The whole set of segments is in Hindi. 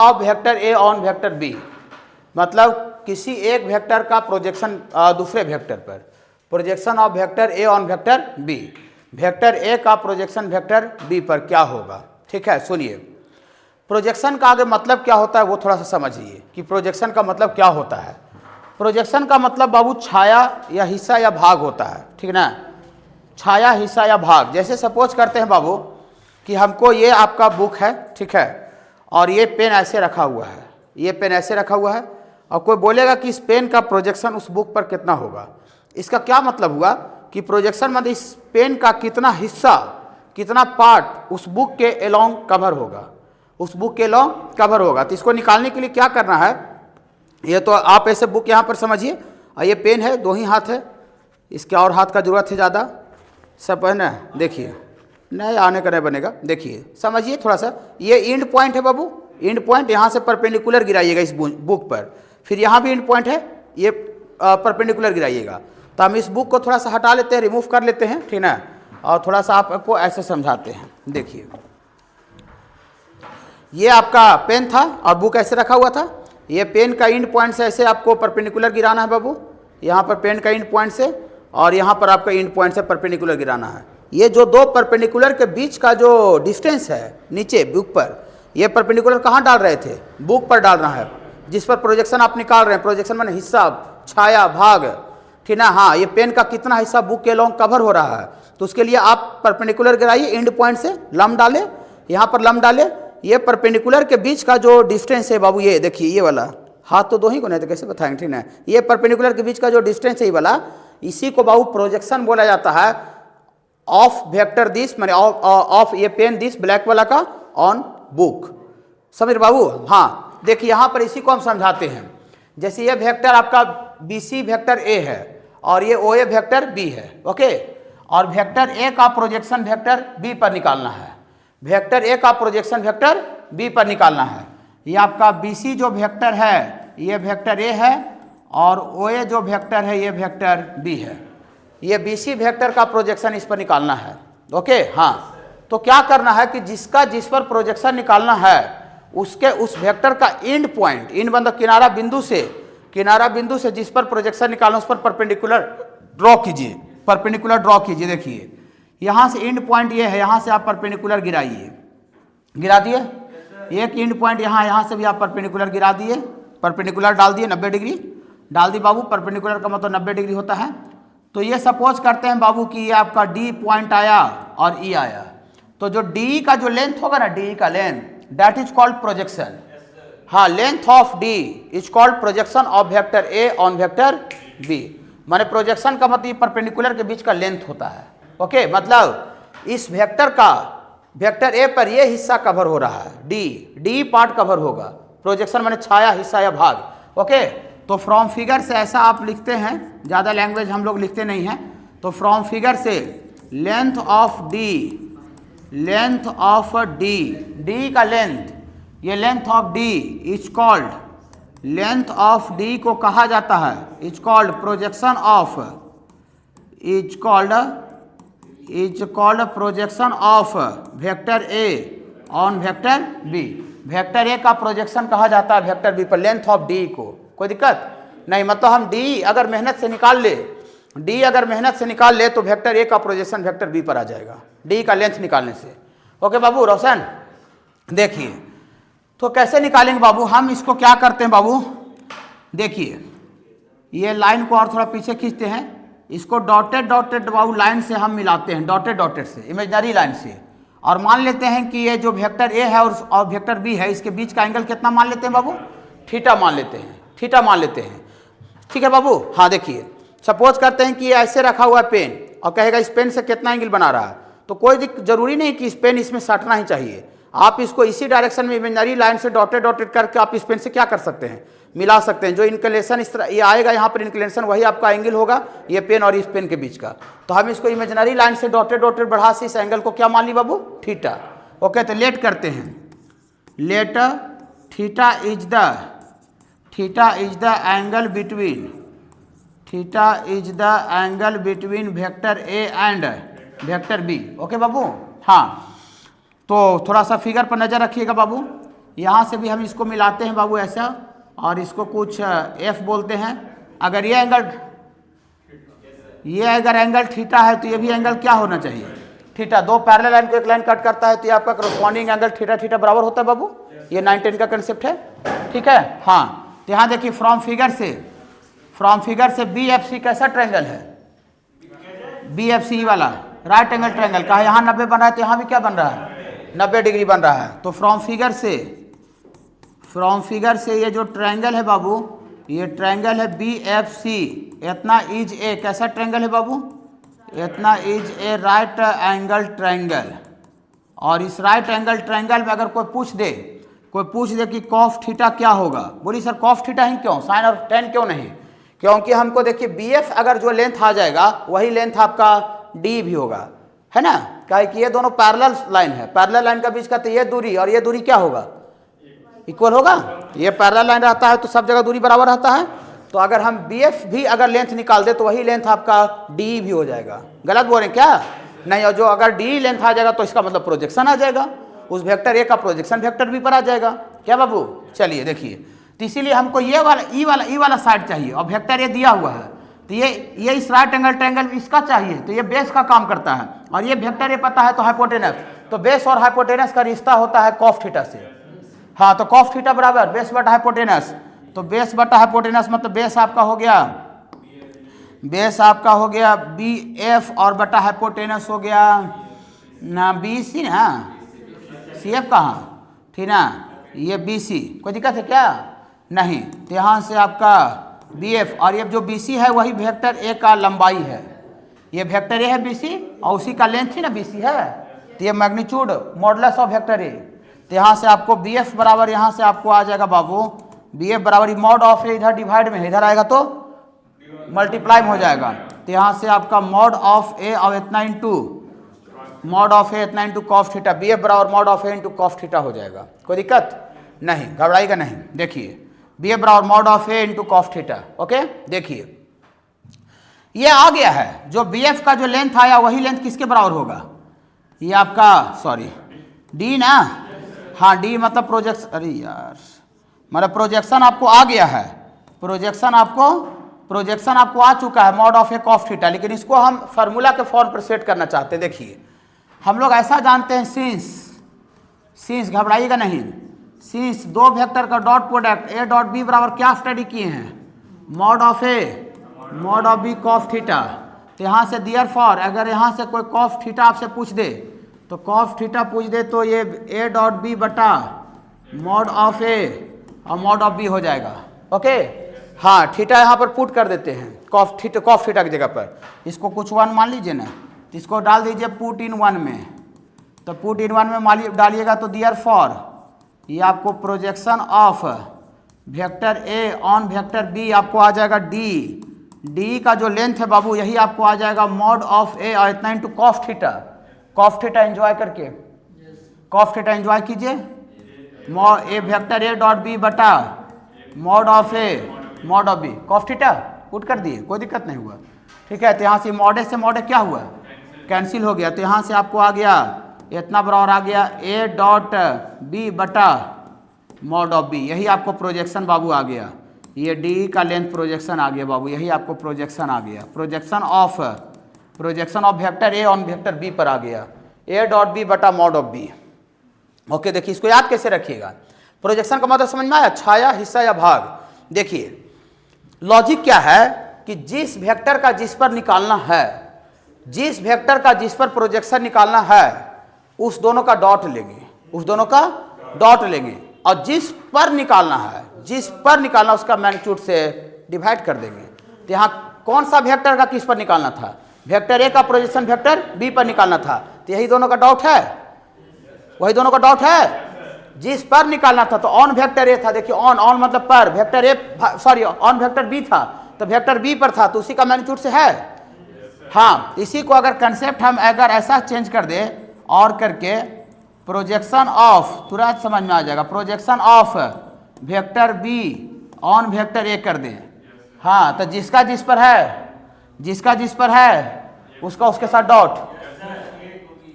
Of vector A on vector B, मतलब किसी एक वेक्टर का प्रोजेक्शन दूसरे वेक्टर पर, projection of vector A on vector B, vector A का प्रोजेक्शन वेक्टर बी पर क्या होगा। ठीक है, सुनिए प्रोजेक्शन का आगे मतलब क्या होता है वो थोड़ा सा समझिए कि प्रोजेक्शन का मतलब क्या होता है। प्रोजेक्शन का मतलब बाबू छाया या हिस्सा या भाग होता है, ठीक ना, छाया हिस्सा या भाग। जैसे सपोज करते हैं बाबू कि हमको ये आपका बुक है, ठीक है, और ये पेन ऐसे रखा हुआ है, ये पेन ऐसे रखा हुआ है, और कोई बोलेगा कि इस पेन का प्रोजेक्शन उस बुक पर कितना होगा। इसका क्या मतलब हुआ कि प्रोजेक्शन मतलब इस पेन का कितना हिस्सा, कितना पार्ट उस बुक के अलोंग कवर होगा, उस बुक के अलोंग कवर होगा। तो इसको निकालने के लिए क्या करना है, ये तो आप ऐसे बुक यहाँ पर समझिए, और ये पेन है, दो ही हाथ है, इसके और हाथ का जरूरत है ज़्यादा, सब है ना। देखिए नहीं आने का नहीं बनेगा, देखिए समझिए थोड़ा सा, ये एंड पॉइंट है बाबू, एंड पॉइंट यहाँ से परपेंडिकुलर गिराइएगा इस बुक पर, फिर यहाँ भी एंड पॉइंट है, ये परपेंडिकुलर गिराइएगा। तो हम इस बुक को थोड़ा सा हटा लेते हैं, रिमूव कर लेते हैं, ठीक ना, और थोड़ा सा आपको ऐसे समझाते हैं। देखिए ये आपका पेन था और बुक ऐसे रखा हुआ था, ये पेन का एंड पॉइंट से ऐसे आपको परपेंडिकुलर गिराना है बाबू, यहाँ पर पेन का एंड पॉइंट से, और यहाँ पर आपका एंड पॉइंट से परपेंडिकुलर गिराना है। ये जो दो परपेंडिकुलर के बीच का जो डिस्टेंस है नीचे बुक पर, ये परपेंडिकुलर कहाँ डाल रहे थे, बुक पर डालना है, जिस पर प्रोजेक्शन आप निकाल रहे हैं। प्रोजेक्शन माने हिस्सा, छाया, भाग, ठीक ना। हाँ, ये पेन का कितना हिस्सा बुक के लॉन्ग कवर हो रहा है, तो उसके लिए आप परपेंडिकुलर गिराइए, एंड पॉइंट से लंब डाले, यहाँ पर लंब डाले। ये परपेंडिकुलर के बीच का जो डिस्टेंस है बाबू, ये देखिए, ये वाला हाथ तो दो ही को नहीं तो कैसे बताएंगे, ठीक ना। ये परपेंडिकुलर के बीच का जो डिस्टेंस है ये वाला, इसी को बाबू प्रोजेक्शन बोला जाता है ऑफ वेक्टर दिस, माने ऑफ ये पेन दिस ब्लैक वाला का ऑन बुक। समझ बाबू। हाँ देखिए यहाँ पर इसी को हम समझाते हैं। जैसे ये वेक्टर आपका BC वेक्टर ए है और ये OA वेक्टर बी है, ओके, और वेक्टर ए का प्रोजेक्शन वेक्टर बी पर निकालना है, वेक्टर ए का प्रोजेक्शन वेक्टर बी पर निकालना है। ये आपका BC जो वेक्टर है ये वेक्टर ए है, और OA जो वेक्टर है ये वेक्टर बी है। ये BC वेक्टर का प्रोजेक्शन इस पर निकालना है, ओके। हाँ, तो क्या करना है कि जिसका जिस पर प्रोजेक्शन निकालना है उसके उस वेक्टर का एंड पॉइंट, एंड मतलब किनारा बिंदु से जिस पर प्रोजेक्शन निकालना उस पर परपेंडिकुलर ड्रॉ कीजिए, परपेंडिकुलर ड्रॉ कीजिए। देखिए यहाँ से एंड पॉइंट ये है, यहाँ से आप परपेंडिकुलर गिराइए, गिरा दिए, एक एंड पॉइंट यहाँ से भी आप परपेंडिकुलर गिरा दिए, परपेंडिकुलर डाल दिए, 90 डिग्री डाल दी बाबू। परपेंडिकुलर का मतलब 90 डिग्री होता है। तो ये सपोज करते हैं बाबू कि ये आपका D पॉइंट आया और E आया, तो जो D का जो लेंथ होगा ना, D का length, that is called projection. हाँ, length of D is called projection of vector A on vector B। माने प्रोजेक्शन का मतलब परपेंडिकुलर के बीच का लेंथ होता है, ओके। मतलब इस वेक्टर का वेक्टर A पर ये हिस्सा कवर हो रहा है, D पार्ट कवर होगा, प्रोजेक्शन माने छाया, हिस्सा या भाग, ओके। तो फ्रॉम फिगर से ऐसा आप लिखते हैं, ज़्यादा लैंग्वेज हम लोग लिखते नहीं हैं, तो फ्रॉम फिगर से length of D, length of D का लेंथ, ये length of D is called, length of D को कहा जाता है, is called projection of, is called projection of vector A on vector B। Vector A का प्रोजेक्शन कहा जाता है वेक्टर B पर, लेंथ ऑफ D को। कोई दिक्कत नहीं, मतलब हम D अगर मेहनत से निकाल ले, तो वेक्टर A का प्रोजेक्शन वेक्टर B पर आ जाएगा, D का लेंथ निकालने से, ओके बाबू। रोशन देखिए तो कैसे निकालेंगे बाबू, हम इसको क्या करते हैं बाबू, देखिए ये लाइन को और थोड़ा पीछे खींचते हैं, इसको डॉटेड बाबू लाइन से हम मिलाते हैं, डॉटेड से, इमेजिनरी लाइन से, और मान लेते हैं कि ये जो वेक्टर A है और वेक्टर B है, इसके बीच का एंगल कितना मान लेते हैं बाबू, थीटा मान लेते हैं, ठीक है बाबू। हाँ देखिए सपोज करते हैं कि ये ऐसे रखा हुआ है पेन, और कहेगा इस पेन से कितना एंगल बना रहा है, तो कोई जरूरी नहीं कि इस पेन इसमें सटना ही चाहिए, आप इसको इसी डायरेक्शन में इमेजिनरी लाइन से डॉटेड करके आप इस पेन से क्या कर सकते हैं, मिला सकते हैं। जो इंक्लिनेशन इस तरह ये आएगा यहाँ पर इंक्लिनेशन, वही आपका एंगल होगा, ये पेन और इस पेन के बीच का। तो हम इसको इमेजिनरी लाइन से डॉटेड बढ़ा से इस एंगल को क्या मान ली बाबू, थीटा, ओके। तो लेट करते हैं, let theta is the angle between vector A and vector B, okay बाबू। हाँ, तो थोड़ा सा फिगर पर नजर रखिएगा बाबू, यहाँ से भी हम इसको मिलाते हैं बाबू ऐसा, और इसको कुछ एफ बोलते हैं। अगर ये अगर एंगल थीटा है तो ये भी एंगल क्या होना चाहिए, थीटा। दो पैरेलल लाइन को एक लाइन कट करता है तो ये आपका करस्पॉन्डिंग एंगल थीटा थीटा बराबर होता है बाबू। ये 9-10 का कंसेप्ट है, ठीक है। हाँ, तो यहाँ देखिए फ्रॉम फिगर से बी एफ सी कैसा ट्रायंगल है, बी एफ सी वाला राइट एंगल ट्रायंगल का। यहाँ 90 बन रहा है तो यहाँ भी क्या बन रहा है, 90 डिग्री बन रहा है। तो फ्रॉम फिगर से ये जो ट्रायंगल है बाबू, ये ट्रायंगल है बी एफ सी, इतना इज ए कैसा ट्रायंगल है बाबू, इतना is a right angle triangle. और इस राइट एंगल ट्रायंगल में अगर कोई पूछ दे कि कॉफ थीटा क्या होगा, बोली सर कॉफ थीटा ही क्यों, साइन और टेन क्यों नहीं, क्योंकि हमको देखिए बी एफ अगर जो लेंथ आ जाएगा वही लेंथ आपका डी भी होगा, है ना। क्या कि ये दोनों पैरेलल लाइन है, पैरेलल लाइन का बीच का, तो ये दूरी और ये दूरी क्या होगा, इक्वल होगा। ये पैरेलल लाइन रहता है तो सब जगह दूरी बराबर रहता है। तो अगर हम बी एफ भी अगर लेंथ निकाल दे तो वही लेंथ आपका डी भी हो जाएगा। गलत बोल रहे हैं क्या, नहीं। और जो अगर डी लेंथ आ जाएगा तो इसका मतलब प्रोजेक्शन आ जाएगा, उस वेक्टर ए का प्रोजेक्शन वेक्टर बी पर आ जाएगा। क्या बाबू, चलिए देखिए, तो इसीलिए हमको ये वाला ई वाला साइड चाहिए, और वेक्टर ए दिया हुआ है तो ये इस राइट एंगल ट्रायंगल इसका चाहिए, तो ये बेस का काम करता है। और ये वेक्टर ए पता है तो हाइपोटेनस, तो बेस और हाइपोटेनस का रिश्ता होता है कॉफ थीटा से। हाँ, तो कॉफ थीटा बराबर बेस बटा हाइपोटेनस, तो बेस बटा हाइपोटेनस मतलब बेस आपका हो गया बी एफ और बटा हाइपोटेनस हो गया ना बी सी ना, सी एफ कहाँ थी ना, ये बी सी। कोई दिक्कत है क्या, नहीं। तो यहाँ से आपका बी एफ और ये जो बी सी है वही वेक्टर ए का लंबाई है, ये वेक्टर ए है बी सी और उसी का लेंथ ही ना बी सी है, तो ये मैग्नीट्यूड मॉडुलस ऑफ वेक्टर ए। तो यहाँ से आपको बी एफ बराबर, यहाँ से आपको आ जाएगा बाबू बी एफ बराबर मॉड ऑफ ए, इधर डिवाइड में इधर आएगा तो मल्टीप्लाई में हो जाएगा। तो यहाँ से आपका मॉड ऑफ ए और इतना इंटू मॉड ऑफ ए इतना into cos theta, B F बराबर mod of A into cos theta हो जाएगा। कोई दिक्कत नहीं, घबराइएगा नहीं। देखिए बी एफ बराबर mod of A into cos theta. Okay, देखिए ये आ गया है, जो बी एफ का जो लेंथ आया वही लेंथ किसके बराबर होगा, ये आपका सॉरी डी ना, हाँ डी मतलब प्रोजेक्शन, अरे यार मतलब प्रोजेक्शन आपको आ गया है, प्रोजेक्शन आपको आ चुका है mod of A cos theta, लेकिन इसको हम फार्मूला के फॉर्म पर सेट करना चाहते हैं। देखिए हम लोग ऐसा जानते हैं, सिंस घबराइएगा नहीं, सिंस दो वेक्टर का dot product A dot B बराबर क्या स्टडी किए हैं, mod of A mod of B cos theta. तो यहाँ से देयरफॉर अगर यहाँ से कोई कॉफ थीटा आपसे पूछ दे तो कॉफ थीटा पूछ दे तो ये ए डॉट बी बटा मॉड ऑफ ए और मॉड ऑफ बी हो जाएगा। ओके, हाँ थीटा यहाँ पर पुट कर देते हैं कॉफ थीटा की जगह पर, इसको कुछ वन मान लीजिए ना, तो इसको डाल दीजिए पुट इन वन में, तो पुट इन वन में डालिएगा तो देयरफॉर ये आपको projection of vector A on vector B आपको आ जाएगा डी का जो लेंथ है बाबू यही आपको आ जाएगा मॉड ऑफ ए और इतना इंटू कॉफ थीटा एंजॉय करके, कॉफ थीटा एंजॉय कीजिए, A vector A dot B बटा mod of A mod of B cos theta put कर दिए, कोई दिक्कत नहीं हुआ। ठीक है, तो यहाँ से मॉडे से मॉडे क्या हुआ, कैंसिल हो गया, तो यहाँ से आपको आ गया इतना बराबर आ गया ए डॉट बी बटा मॉड ऑफ बी, यही आपको प्रोजेक्शन बाबू आ गया, ये डी का लेंथ प्रोजेक्शन आ गया बाबू, यही आपको प्रोजेक्शन आ गया, projection of vector A on vector B पर आ गया, ए डॉट बी बटा मॉड ऑफ बी। ओके, देखिए इसको याद कैसे रखिएगा, प्रोजेक्शन का मतलब समझ में आया, छाया हिस्सा या भाग। देखिए लॉजिक क्या है कि जिस वेक्टर का जिस पर निकालना है, जिस वेक्टर का जिस पर प्रोजेक्शन निकालना है उस दोनों का डॉट लेंगे, और जिस पर निकालना उसका मैग्नीट्यूड से डिवाइड कर देंगे। तो यहाँ कौन सा वेक्टर का किस पर निकालना था, वेक्टर ए का प्रोजेक्शन वेक्टर बी पर निकालना था, तो यही दोनों का डॉट है, वही दोनों का डॉट है। जिस पर निकालना था तो ऑन वेक्टर ए था, देखिए ऑन मतलब पर, vector A sorry on vector B था तो वेक्टर बी पर था, तो उसी का मैग्नीट्यूड से है। हाँ, इसी को अगर कंसेप्ट हम अगर ऐसा चेंज कर दे और करके प्रोजेक्शन ऑफ, तुरंत समझ में आ जाएगा, projection of vector be on vector A कर दें। हाँ, तो जिसका जिस पर है उसका उसके साथ डॉट,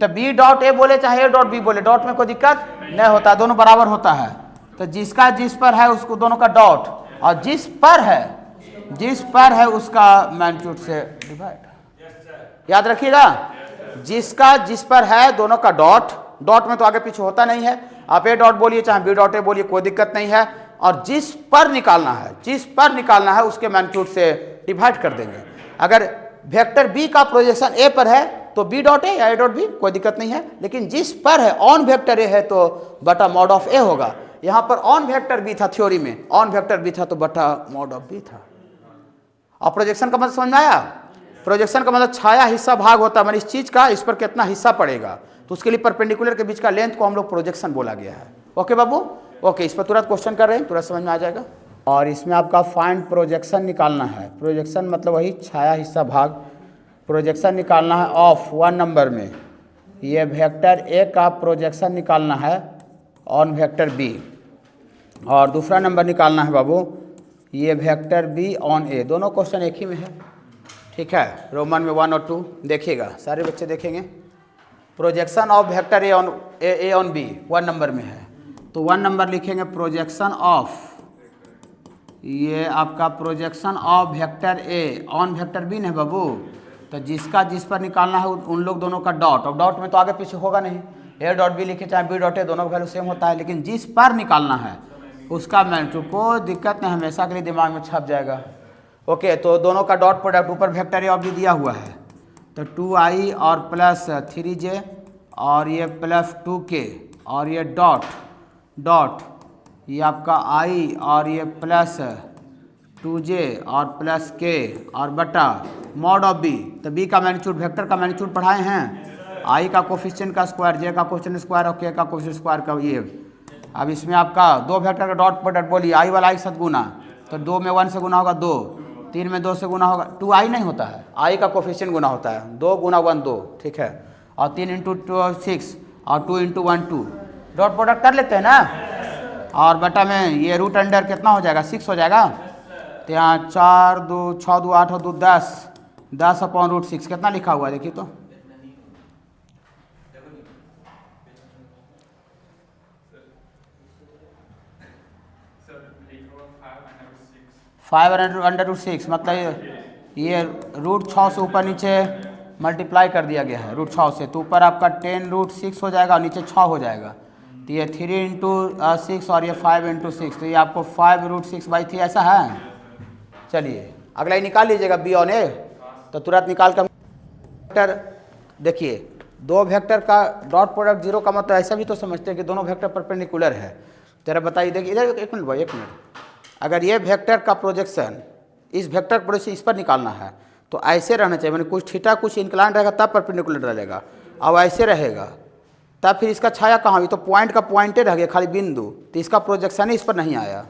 तो बी डॉट ए बोले चाहे ए डॉट बी बोले, डॉट में कोई दिक्कत नहीं होता, दोनों बराबर होता है। तो जिसका जिस पर है उसको दोनों का डॉट, और जिस पर है उसका मैग्नीट्यूड से डिवाइड। याद रखिएगा, जिसका जिस पर है दोनों का डॉट, डॉट में तो आगे पीछे होता नहीं है, आप ए डॉट बोलिए चाहे बी डॉट ए बोलिए कोई दिक्कत नहीं है, और जिस पर निकालना है उसके मैग्नीट्यूड से डिवाइड कर देंगे। अगर वेक्टर बी का प्रोजेक्शन ए पर है तो बी डॉट ए या ए डॉट बी कोई दिक्कत नहीं है, लेकिन जिस पर है ऑन वेक्टर ए है तो बटा मॉड ऑफ ए होगा। यहां पर ऑन वेक्टर बी था, थ्योरी में ऑन वेक्टर बी था तो बटा मॉड ऑफ बी था। और प्रोजेक्शन का मतलब समझ में आया? प्रोजेक्शन का मतलब छाया हिस्सा भाग होता है, मतलब इस चीज का इस पर कितना हिस्सा पड़ेगा, तो उसके लिए परपेंडिकुलर के बीच का लेंथ को हम लोग प्रोजेक्शन बोला गया है। ओके बाबू, ओके, इस पर तुरंत क्वेश्चन कर रहे हैं, तुरंत समझ में आ जाएगा। और इसमें आपका फाइंड प्रोजेक्शन निकालना है। प्रोजेक्शन मतलब वही छाया हिस्सा भाग, प्रोजेक्शन निकालना है ऑफ 1 नंबर में, ये वेक्टर ए का प्रोजेक्शन निकालना है ऑन वेक्टर बी, और दूसरा नंबर निकालना है बाबू ये वेक्टर बी ऑन ए। दोनों क्वेश्चन एक ही में है, ठीक है, रोमन में 1 और 2 देखिएगा, सारे बच्चे देखेंगे। Projection of vector A on B 1 number में है, तो 1 नंबर लिखेंगे प्रोजेक्शन ऑफ, ये आपका projection of vector A on vector B न बाबू, तो जिसका जिस पर निकालना है उन लोग दोनों का डॉट, और डॉट में तो आगे पीछे होगा नहीं, ए डॉट बी लिखे चाहे बी डॉट ए दोनों का वैल्यू सेम होता है, लेकिन जिस पर निकालना है उसका मैग्नीट्यूड, कोई दिक्कत नहीं, हमेशा के लिए दिमाग में छप जाएगा। ओके, तो दोनों का डॉट प्रोडक्ट ऊपर वेक्टर ए ऑफ बी दिया हुआ है, तो 2i और प्लस 3j और ये प्लस 2k और ये डॉट ये आपका i और ये प्लस 2j और प्लस k और बटा मॉड ऑफ b। तो b का मैग्नीट्यूड, वेक्टर का मैग्नीट्यूड पढ़ाए हैं, i का कोफिशिएंट का स्क्वायर, j का कोफिशिएंट स्क्वायर और k का कोफिशिएंट स्क्वायर का ये। अब इसमें आपका दो वेक्टर का डॉट प्रोडक्ट बोलिए, i वाला i के साथ गुना, तो 2 में 1 से गुना होगा 2, 3 में 2 से गुना होगा, 2i नहीं होता है, i का कोफिशिएंट गुना होता है, 2 गुना 1 2, ठीक है, और 3 इंटू 6 और 2 इंटू 1 2, डॉट प्रोडक्ट कर लेते हैं ना, और बटा में ये रूट अंडर कितना हो जाएगा 6 हो जाएगा, तो यहाँ 4 2 6 2 8 और 2 10 अपॉन रूट 6 कितना लिखा हुआ है देखिए तो, फाइव अंडर रूट 6 मतलब ये रूट 6 से ऊपर नीचे मल्टीप्लाई कर दिया गया है रूट 6 से, तो ऊपर आपका 10 रूट 6 हो जाएगा और नीचे 6 हो जाएगा, तो ये 3 इंटू 6 और ये 5 इंटू 6, तो ये आपको 5 रूट 6/3 ऐसा है। चलिए अगला ही निकाल लीजिएगा बी ऑन ए, तो तुरंत निकाल कर वेक्टर देखिए, दो वेक्टर का डॉट प्रोडक्ट जीरो का मतलब ऐसा भी तो समझते हैं कि दोनों वेक्टर परपेंडिकुलर है। जरा बताइए, देखिए इधर एक मिनट भाई, एक मिनट, अगर ये वेक्टर का प्रोजेक्शन इस वेक्टर का प्रोजेक्शन इस पर निकालना है तो ऐसे रहना चाहिए, मैंने कुछ थीटा कुछ इंक्लाइन रहेगा तब परपेंडिकुलर रहेगा, अब ऐसे रहेगा तब फिर इसका छाया कहाँ हुई, तो पॉइंट का पॉइंटे रह गया खाली बिंदु, तो इसका प्रोजेक्शन ही इस पर नहीं आया,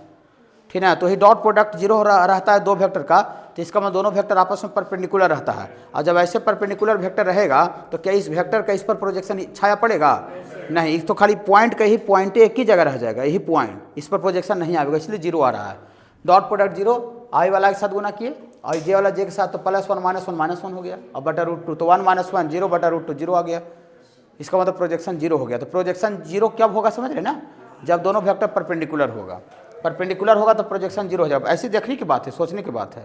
ठीक है, तो ही डॉट प्रोडक्ट जीरो रहता है दो वेक्टर का, तो इसका मतलब दोनों वेक्टर आपस में परपेंडिकुलर रहता है, और जब ऐसे परपेंडिकुलर वेक्टर रहेगा तो क्या इस वेक्टर का इस पर प्रोजेक्शन छाया पड़ेगा नहीं, तो खाली पॉइंट का ही पॉइंट एक ही जगह रह जाएगा, यही पॉइंट, इस पर प्रोजेक्शन नहीं आएगा, इसलिए जीरो आ रहा है। डॉट प्रोडक्ट जीरो, आई वाला के साथ गुना किए और जे वाला जे के साथ, तो +1 -1 -1 हो गया, और बटा रूट 2, तो 1 - 1 0 बटा रूट 2 0 आ गया, इसका मतलब प्रोजेक्शन जीरो हो गया। तो प्रोजेक्शन जीरो कब होगा समझ रहे ना, जब दोनों वेक्टर परपेंडिकुलर होगा तो प्रोजेक्शन जीरो हो जाएगा। ऐसी देखने की बात है, सोचने की बात है।